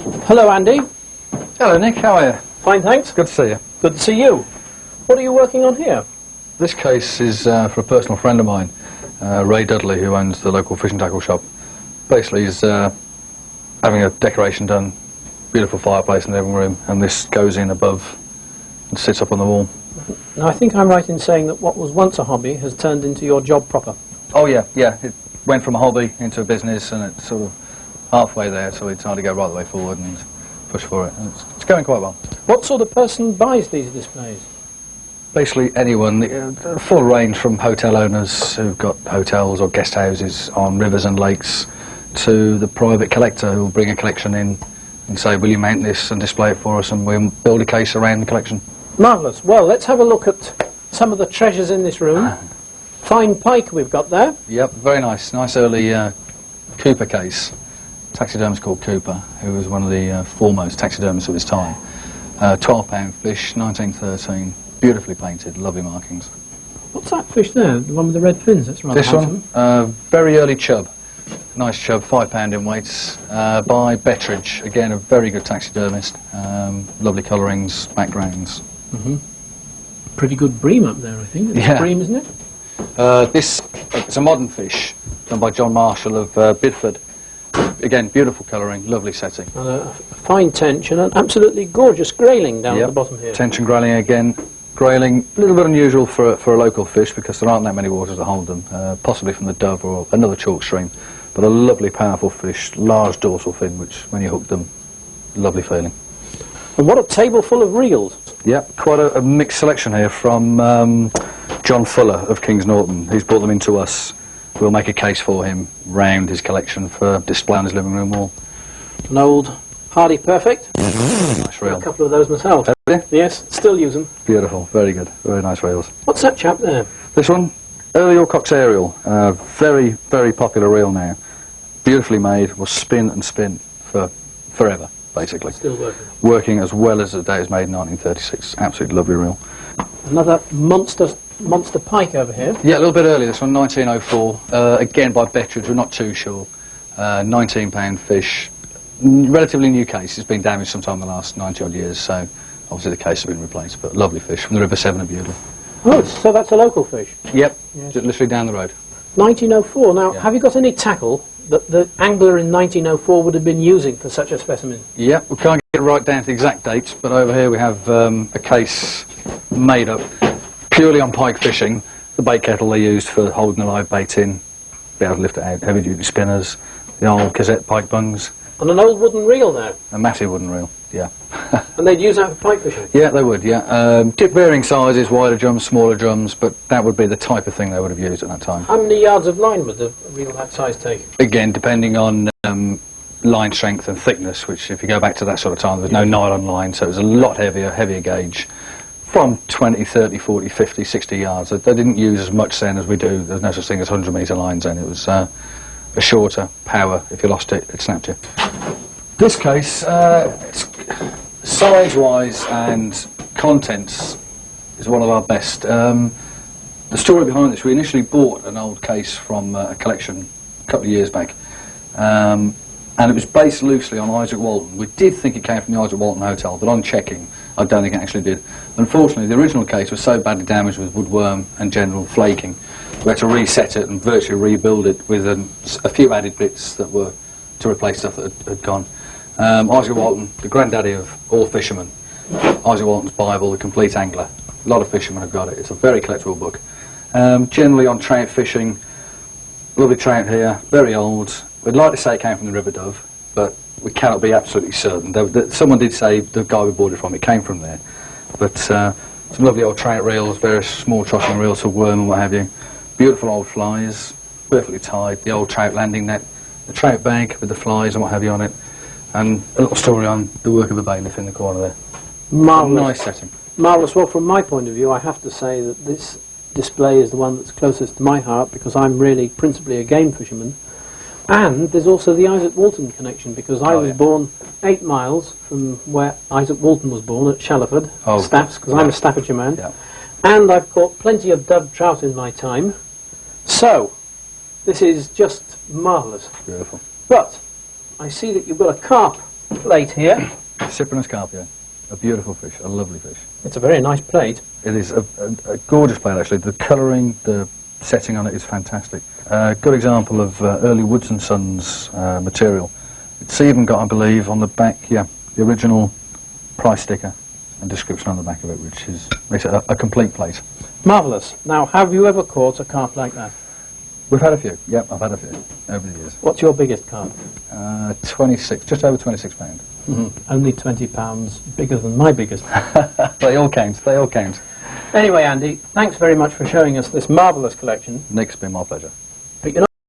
Hello, Andy. Hello, Nick. How are you? Fine, thanks. Good to see you. Good to see you. What are you working on here? This case is for a personal friend of mine, Ray Dudley, who owns the local fishing tackle shop. Basically, he's having a decoration done, beautiful fireplace in the living room, and this goes in above and sits up on the wall. Now, I think I'm right in saying that what was once a hobby has turned into your job proper. Oh yeah, yeah. It went from a hobby into a business, and it's sort of halfway there, so we decided to go right the way forward and push for it. And it's going quite well. What sort of person buys these displays? Basically anyone, a full range from hotel owners who've got hotels or guest houses on rivers and lakes to the private collector who will bring a collection in and say, will you mount this and display it for us, and we'll build a case around the collection. Marvellous. Well, let's have a look at some of the treasures in this room. Fine pike we've got there. Yep, very nice. Nice early Cooper case. Taxidermist called Cooper, who was one of the foremost taxidermists of his time. 12-pound fish, 1913. Beautifully painted, lovely markings. What's that fish there? The one with the red fins? That's rather handsome. This one, very early chub. Nice chub, 5 pound in weights, by Bettridge. Again, a very good taxidermist. Lovely colourings, backgrounds. Pretty good bream up there, I think. It's bream, isn't it? This it's a modern fish done by John Marshall of Bidford. Again, beautiful colouring, lovely setting. And a fine tench and an absolutely gorgeous grayling down at the bottom here. Tench and grayling again. Grayling, a little bit unusual for a local fish because there aren't that many waters that hold them, possibly from the Dove or another chalk stream. But a lovely, powerful fish, large dorsal fin, which, when you hook them, lovely feeling. And what a table full of reels. Yep, quite a mixed selection here from John Fuller of Kings Norton. He's brought them into us. We'll make a case for him round his collection for display on his living room wall. An old Hardy Perfect. Nice reel. A couple of those myself. Have you? Yes, still use them. Beautiful, very good, very nice reels. What's that chap there? This one, early Alcock's Aerial, very, very popular reel now. Beautifully made, will spin and spin for forever, basically. Still working. Working as well as the day it was made in 1936. Absolutely lovely reel. Another monster pike over here. Yeah, a little bit early, this one, 1904. Again by Bettridge, we're not too sure. 19-pound fish. Relatively new case. It's been damaged sometime in the last 90-odd years, so obviously the case has been replaced. But lovely fish from the River Severn of Bewdley. Oh, so that's a local fish? Yep, Yes. just literally down the road. 1904. Now, have you got any tackle that the angler in 1904 would have been using for such a specimen? Yep, we can't get right down to the exact dates, but over here we have a case made up purely on pike fishing. The bait kettle they used for holding the live bait in, be able to lift it out, heavy-duty spinners, the old cassette pike bungs. And an old wooden reel there? A massive wooden reel, yeah. And they'd use that for pike fishing? Yeah, they would, yeah. Tip varying sizes, wider drums, smaller drums, but that would be the type of thing they would have used at that time. How many yards of line would the reel that size take? Again, depending on line strength and thickness, which if you go back to that sort of time, there was no nylon line, so it was a lot heavier gauge. From 20, 30, 40, 50, 60 yards. They didn't use as much then as we do. There's no such thing as 100-metre lines then. It was a shorter power. If you lost it, it snapped you. This case, size-wise and contents is one of our best. The story behind this, we initially bought an old case from a collection a couple of years back, and it was based loosely on Isaac Walton. We did think it came from the Isaac Walton Hotel, but on checking, I don't think it actually did. Unfortunately, the original case was so badly damaged with woodworm and general flaking, we had to reset it and virtually rebuild it with a few added bits that were to replace stuff that had gone. Isaac Walton, the granddaddy of all fishermen. Isaac Walton's Bible, The Complete Angler. A lot of fishermen have got it. It's a very collectible book. Generally on trout fishing, lovely trout here, very old. We'd like to say it came from the River Dove, but we cannot be absolutely certain. Someone did say the guy we bought it from, it came from there. But some lovely old trout reels, various small trotting reels for worm and what have you. Beautiful old flies, perfectly tied, the old trout landing net, the trout bag with the flies and what have you on it, and a little story on the work of a bailiff in the corner there. Marvellous. Nice setting. Marvellous. Well, from my point of view, I have to say that this display is the one that's closest to my heart because I'm really principally a game fisherman. And there's also the Isaac Walton connection because I was born 8 miles from where Isaac Walton was born at Shallowford, Staffs, because I'm a Staffordshire man. Yeah. And I've caught plenty of dove trout in my time. So, this is just marvellous. Beautiful. But I see that you've got a carp plate here. Cyprinus carpia, a beautiful fish, a lovely fish. It's a very nice plate. It is a gorgeous plate, actually. The colouring, the setting on it is fantastic. Good example of early Woods and Sons material. It's even got, I believe, on the back, the original price sticker and description on the back of it, which makes it a complete plate. Marvellous. Now, have you ever caught a carp like that? We've had a few. Yep, I've had a few over the years. What's your biggest carp? 26, just over 26 pounds. Only 20 pounds bigger than my biggest. They all count, they all count. Anyway, Andy, thanks very much for showing us this marvellous collection. Nick, it's been my pleasure. But you know